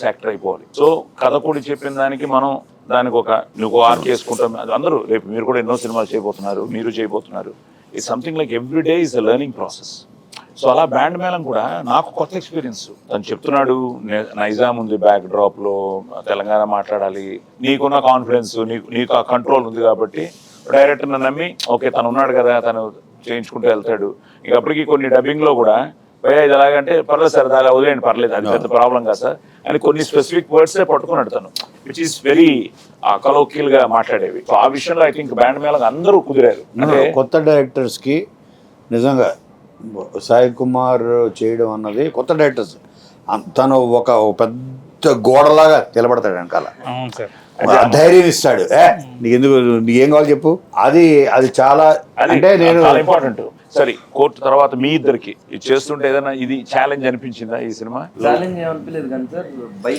Actor అయిపోవాలి. So కథ కూడా చెప్పిన దానికి మనం దానికి నువ్వు ఆర్క్ వేసుకుంటాం. అందరూ రేపు మీరు కూడా ఎన్నో సినిమాలు చేయబోతున్నారు, మీరు చేయబోతున్నారు. It's something like every day is a learning process. So అలా బ్యాండ్ మేళం కూడా నాకు కొత్త ఎక్స్పీరియన్స్. తను చెప్తున్నాడు నైజాం ఉంది బ్యాక్ డ్రాప్ లో, తెలంగాణ మాట్లాడాలి, నీకున్న కాన్ఫిడెన్స్, నీకు ఆ కంట్రోల్ ఉంది కాబట్టి డైరెక్టర్ నమ్మి ఓకే తను ఉన్నాడు కదా తను చేయించుకుంటూ వెళ్తాడు. ఇక అప్పటికి కొన్ని డబ్బింగ్ లో కూడా భయ ఇది ఎలాగంటే పర్లేదు సార్ దాని వదిలేండి పర్లేదు అది పెద్ద ప్రాబ్లం కాదు సార్ అని కొన్ని స్పెసిఫిక్ వర్డ్సే పట్టుకున్నాడు తను, విచ్ ఈస్ వెరీ కలోకియల్ గా మాట్లాడేవి. సో ఆ విషయంలో ఐ థింక్ బ్యాండ్ మేళం అందరూ కుదిరారు. అంటే కొత్త డైరెక్టర్స్ కి నిజంగా సాయి కుమార్ చేయడం అన్నది కొత్త డైరెక్టర్స్ తను ఒక పెద్ద గోడలాగా నిలబడతాడు వెనకాల, ధైర్యం ఇస్తాడు. నీకేం కావాలి చెప్పు, అది చాలా అంటే నేను ఇంపార్టెంట్. సరే కోర్టు తర్వాత మీ ఇద్దరికి ఇది చేస్తుంటే ఏదైనా ఇది ఛాలెంజ్ అనిపించిందా ఈ సినిమా? ఛాలెంజ్ ఏమనిపించలేదు కానీ సార్